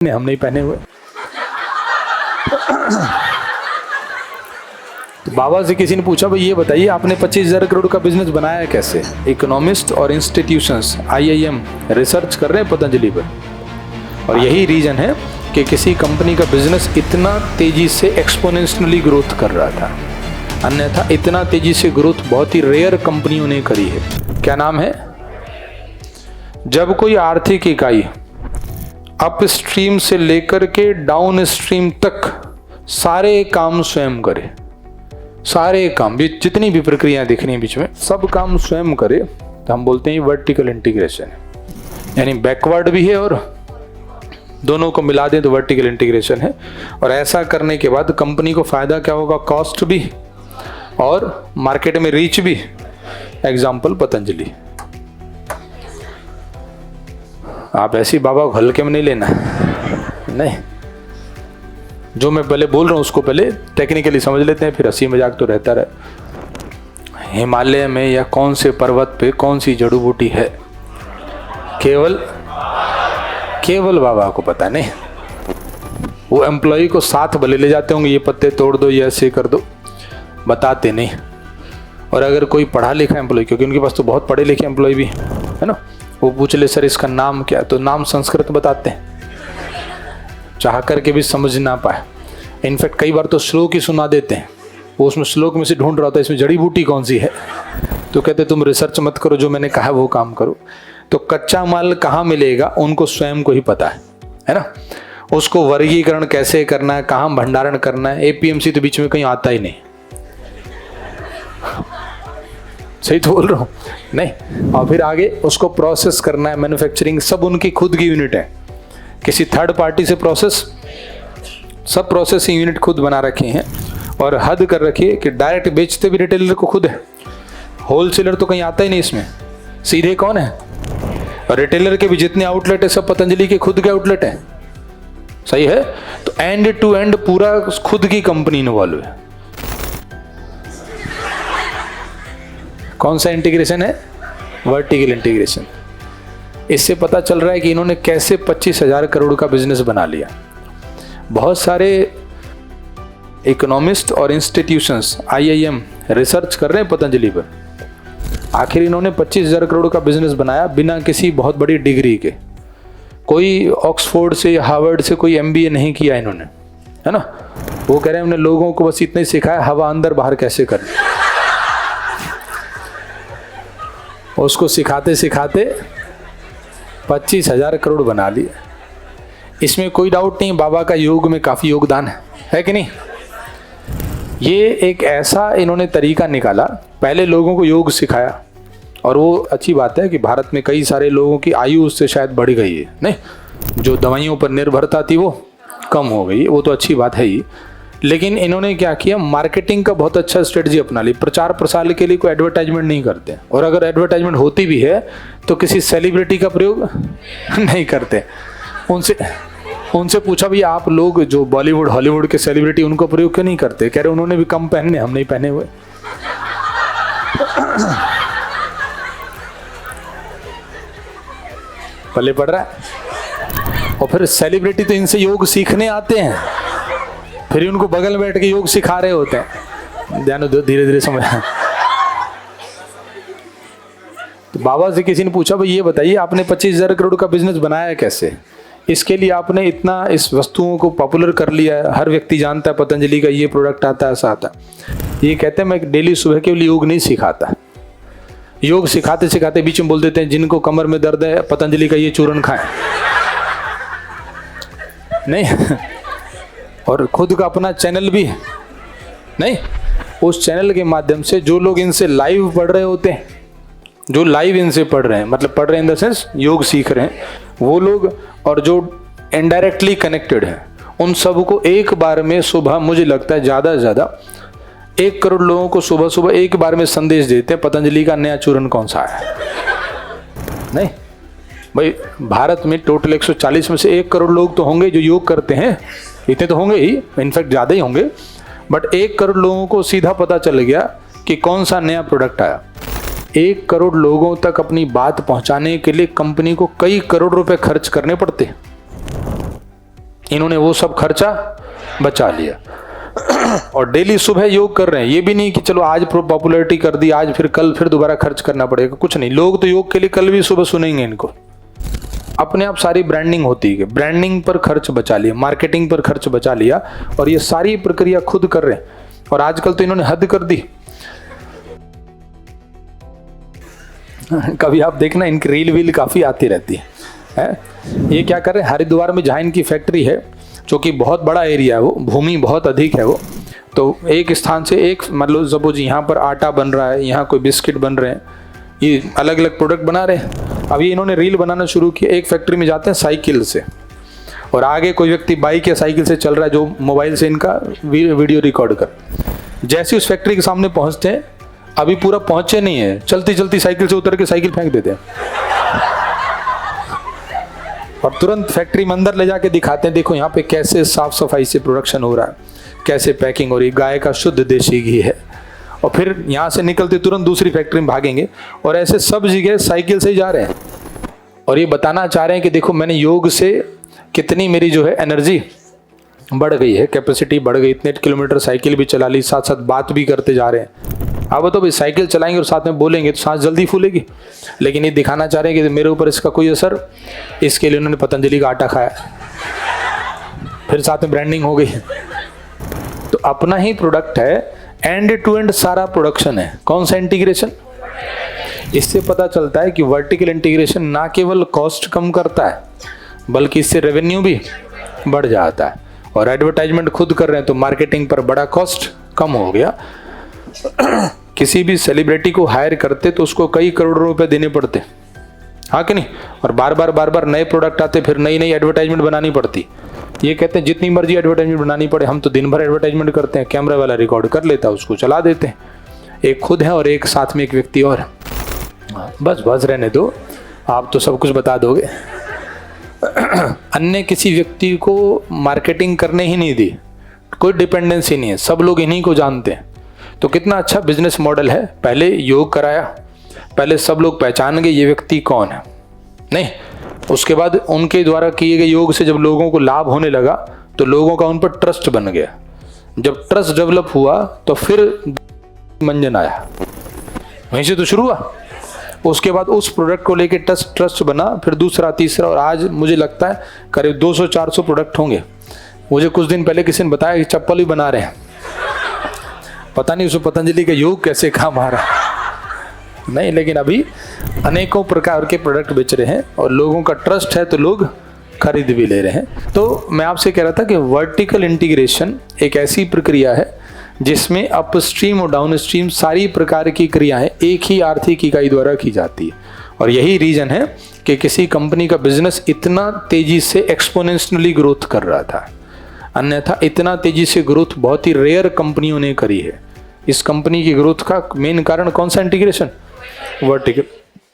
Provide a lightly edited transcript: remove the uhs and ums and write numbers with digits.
हम नहीं पहने हुए। तो बाबा से किसी ने पूछा, भाई ये बताइए आपने 25,000 करोड़ का बिजनेस बनाया कैसे? इकोनॉमिस्ट और इंस्टीट्यूशंस IIM रिसर्च कर रहे हैं पतंजलि पर, और यही रीजन है कि किसी कंपनी का बिजनेस इतना तेजी से एक्सपोनेंशियली ग्रोथ कर रहा था, अन्यथा इतना तेजी से ग्रोथ बहुत ही रेयर कंपनियों ने करी है। क्या नाम है? जब कोई आर्थिक इकाई अप स्ट्रीम से लेकर के डाउन स्ट्रीम तक सारे काम स्वयं करे, सारे काम भी जितनी भी प्रक्रियाएं दिख रही हैं बीच में सब काम स्वयं करे, तो हम बोलते हैं वर्टिकल इंटीग्रेशन है। यानी बैकवर्ड भी है और दोनों को मिला दें तो वर्टिकल इंटीग्रेशन है। और ऐसा करने के बाद कंपनी को फायदा क्या होगा? कॉस्ट भी और मार्केट में रीच भी। एग्जाम्पल पतंजलि। आप ऐसी बाबा को हल्के में नहीं लेना, नहीं। जो मैं पहले बोल रहा हूँ उसको पहले टेक्निकली समझ लेते हैं, फिर हंसी मजाक तो रहता रहे। हिमालय में या कौन से पर्वत पे कौन सी जड़ी बूटी है, केवल बाबा को पता नहीं। वो एम्प्लॉय को साथ भले ले जाते होंगे, ये पत्ते तोड़ दो, ये ऐसे कर दो, बताते नहीं। और अगर कोई पढ़ा लिखा एम्प्लॉय, क्योंकि उनके पास तो बहुत पढ़े लिखे एम्प्लॉय भी है ना, वो पूछ ले सर इसका नाम क्या, तो नाम संस्कृत बताते हैं, चाह करके भी समझ ना पाए। इनफैक्ट कई बार तो श्लोक ही सुना देते हैं, वो उसमें श्लोक में से ढूंढ रहा होता है इसमें जड़ी बूटी कौन सी है, तो कहते तुम रिसर्च मत करो, जो मैंने कहा वो काम करो। तो कच्चा माल कहाँ मिलेगा उनको स्वयं को ही पता है ना। उसको वर्गीकरण कैसे करना है, कहाँ भंडारण करना है, APMC तो बीच में कहीं आता ही नहीं। सही तो बोल रहा हूँ? नहीं। और फिर आगे उसको प्रोसेस करना है, मैन्युफैक्चरिंग, सब उनकी खुद की यूनिट है, किसी थर्ड पार्टी से प्रोसेस, सब प्रोसेसिंग यूनिट खुद बना रखे हैं। और हद कर रखी है कि डायरेक्ट बेचते भी रिटेलर को खुद है, होलसेलर तो कहीं आता ही नहीं इसमें, सीधे कौन है? और रिटेलर के भी जितने आउटलेट है सब पतंजलि के खुद के आउटलेट है। सही है? तो एंड टू एंड पूरा खुद की कंपनी इन्वॉल्व है। कौन सा इंटीग्रेशन है? Vertical integration. इससे पता चल रहा है कि इन्होंने कैसे 25,000 करोड़ का बिजनेस बना लिया। बहुत सारे इकोनॉमिस्ट और इंस्टीट्यूशंस IIM रिसर्च कर रहे हैं पतंजलि पर, आखिर इन्होंने 25,000 करोड़ का बिजनेस बनाया बिना किसी बहुत बड़ी डिग्री के। कोई ऑक्सफोर्ड से या हार्वर्ड से कोई MBA नहीं किया इन्होंने, है ना। वो कह रहे हैं हमने लोगों को बस इतना ही सिखाया हवा अंदर बाहर कैसे करनी, उसको सिखाते सिखाते 25,000 करोड़ बना लिए। इसमें कोई डाउट नहीं बाबा का योग में काफ़ी योगदान है कि नहीं। ये एक ऐसा इन्होंने तरीका निकाला, पहले लोगों को योग सिखाया, और वो अच्छी बात है कि भारत में कई सारे लोगों की आयु उससे शायद बढ़ गई है, नहीं, जो दवाइयों पर निर्भरता थी वो कम हो गई, वो तो अच्छी बात है ही। लेकिन इन्होंने क्या किया, मार्केटिंग का बहुत अच्छा स्ट्रेटजी अपना ली। प्रचार प्रसार के लिए कोई एडवर्टाइजमेंट नहीं करते, और अगर एडवर्टाइजमेंट होती भी है तो किसी सेलिब्रिटी का प्रयोग नहीं करते। उनसे पूछा भी आप लोग जो बॉलीवुड हॉलीवुड के सेलिब्रिटी, उनको प्रयोग क्यों नहीं करते? कह रहे उन्होंने भी कम पहनने, हम नहीं पहने हुए। पल्ले पड़ रहा है। और फिर सेलिब्रिटी तो इनसे योग सीखने आते हैं, फिर उनको बगल में बैठ के योग सिखा रहे होते हैं। ध्यान दो, धीरे धीरे समझ। तो बाबा से किसी ने पूछा, भाई ये बताइए आपने 25,000 करोड़ का बिजनेस बनाया कैसे? इसके लिए आपने इतना इस वस्तुओं को पॉपुलर कर लिया है, हर व्यक्ति जानता है पतंजलि का ये प्रोडक्ट आता है, ऐसा आता है। ये कहते हैं मैं डेली सुबह केवल योग नहीं सिखाता, योग सिखाते सिखाते बीच में बोल देते हैं जिनको कमर में दर्द है पतंजलि का ये चूर्ण खाएं, नहीं। और खुद का अपना चैनल भी है, नहीं, उस चैनल के माध्यम से जो लोग इनसे लाइव पढ़ रहे होते हैं, जो लाइव इनसे पढ़ रहे हैं, मतलब पढ़ रहे हैं इन द सेंस योग सीख रहे हैं वो लोग, और जो इनडायरेक्टली कनेक्टेड हैं, उन सबको एक बार में सुबह, मुझे लगता है ज़्यादा से ज़्यादा 1 करोड़ लोगों को सुबह सुबह एक बार में संदेश देते हैं पतंजलि का नया चूर्ण कौन सा है। नहीं भाई, भारत में टोटल 140 में से 1 करोड़ लोग तो होंगे जो योग करते हैं, इतने तो होंगे ही, इनफैक्ट ज़्यादा ही होंगे। बट 1 करोड़ लोगों को सीधा पता चल गया कि कौन सा नया प्रोडक्ट आया। 1 करोड़ लोगों तक अपनी बात पहुंचाने के लिए कंपनी को कई करोड़ रुपए खर्च करने पड़ते हैं। इन्होंने वो सब खर्चा बचा लिया और डेली सुबह योग कर रहे हैं। ये भी नहीं कि चलो आज पॉपुलैरिटी कर दी, आज फिर कल फिर दोबारा खर्च करना पड़ेगा, कुछ नहीं। लोग तो योग के लिए कल भी सुबह सुनेंगे इनको। अपने आप सारी ब्रांडिंग होती है, ब्रांडिंग पर खर्च बचा लिया, मार्केटिंग पर खर्च बचा लिया और ये सारी प्रक्रिया खुद कर रहे हैं। और आजकल तो इन्होंने हद कर दी। कभी आप देखना इनकी रील वील काफ़ी आती रहती है। ये क्या कर रहे हैं, हरिद्वार में जहाँ इनकी फैक्ट्री है, जो कि बहुत बड़ा एरिया है, वो भूमि बहुत अधिक है वो, तो एक स्थान से एक, मतलब सपोज यहाँ पर आटा बन रहा है, यहाँ कोई बिस्किट बन रहे हैं, ये अलग अलग प्रोडक्ट बना रहे हैं। अब ये इन्होंने रील बनाना शुरू किया। एक फैक्ट्री में जाते हैं साइकिल से और आगे कोई व्यक्ति बाइक या साइकिल से चल रहा है, जो मोबाइल से इनका वीडियो रिकॉर्ड कर। जैसे उस फैक्ट्री के सामने पहुंचते हैं, अभी पूरा पहुंचे नहीं है, चलती चलती साइकिल से उतर के साइकिल फेंक देते हैं और तुरंत फैक्ट्री में अंदर ले जाके दिखाते हैं, देखो यहाँ पे कैसे साफ सफाई से प्रोडक्शन हो रहा है, कैसे पैकिंग हो रही है, गाय का शुद्ध देसी घी है। और फिर यहाँ से निकलते तुरंत दूसरी फैक्ट्री में भागेंगे और ऐसे सब जगह साइकिल से ही जा रहे हैं। और ये बताना चाह रहे हैं कि देखो मैंने योग से कितनी मेरी जो है एनर्जी बढ़ गई है, कैपेसिटी बढ़ गई, इतने किलोमीटर साइकिल भी चला ली, साथ साथ बात भी करते जा रहे हैं। अब तो भाई साइकिल चलाएंगे और साथ में बोलेंगे तो सांस जल्दी फूलेगी, लेकिन ये दिखाना चाह रहे हैं कि मेरे ऊपर इसका कोई असर, इसके लिए उन्होंने पतंजलि का आटा खाया, फिर साथ में ब्रांडिंग हो गई। तो अपना ही प्रोडक्ट है, एंड टू एंड सारा प्रोडक्शन है। कौन सा इंटीग्रेशन? इससे पता चलता है कि वर्टिकल इंटीग्रेशन ना केवल कॉस्ट कम करता है, बल्कि इससे रेवेन्यू भी बढ़ जाता है। और एडवर्टाइजमेंट खुद कर रहे हैं तो मार्केटिंग पर बड़ा कॉस्ट कम हो गया। किसी भी सेलिब्रिटी को हायर करते तो उसको कई करोड़ों रुपए देने पड़ते, हाँ कि नहीं? और बार बार नए प्रोडक्ट आते, फिर नई नई एडवर्टाइजमेंट बनानी पड़ती। ये कहते हैं जितनी मर्जी एडवर्टाइजमेंट बनानी पड़े, हम तो दिन भर एडवर्टाइजमेंट करते हैं, कैमरा वाला रिकॉर्ड कर लेता है, उसको चला देते हैं। एक खुद है और एक साथ में एक व्यक्ति और। बस रहने दो, आप तो सब कुछ बता दोगे। अन्य किसी व्यक्ति को मार्केटिंग करने ही नहीं दी, कोई डिपेंडेंसी नहीं है, सब लोग इन्हीं को जानते हैं। तो कितना अच्छा बिजनेस मॉडल है। पहले योग कराया, पहले सब लोग पहचान गए ये व्यक्ति कौन है, नहीं, उसके बाद उनके द्वारा किए गए योग से जब लोगों को लाभ होने लगा तो लोगों का उन पर ट्रस्ट बन गया। जब ट्रस्ट डेवलप हुआ तो फिर मंजन आया, वहीं से तो शुरू हुआ। उसके बाद उस प्रोडक्ट को लेके ट्रस्ट बना, फिर दूसरा, तीसरा, और आज मुझे लगता है करीब 200-400 प्रोडक्ट होंगे। मुझे कुछ दिन पहले किसी ने बताया कि चप्पल भी बना रहे हैं, पता नहीं उसमें पतंजलि का योग कैसे काम आ रहा है, नहीं, लेकिन अभी अनेकों प्रकार के प्रोडक्ट बेच रहे हैं और लोगों का ट्रस्ट है तो लोग खरीद भी ले रहे हैं। तो मैं आपसे कह रहा था कि वर्टिकल इंटीग्रेशन एक ऐसी प्रक्रिया है जिसमें अपस्ट्रीम और डाउनस्ट्रीम सारी प्रकार की क्रियाएं एक ही आर्थिक इकाई द्वारा की जाती है। और यही रीजन है कि किसी कंपनी का बिजनेस इतना तेजी से एक्सपोनेंशियली ग्रोथ कर रहा था, अन्यथा इतना तेजी से ग्रोथ बहुत ही रेयर कंपनियों ने करी है। इस कंपनी की ग्रोथ का मेन कारण कौन सा? Integration, vertical.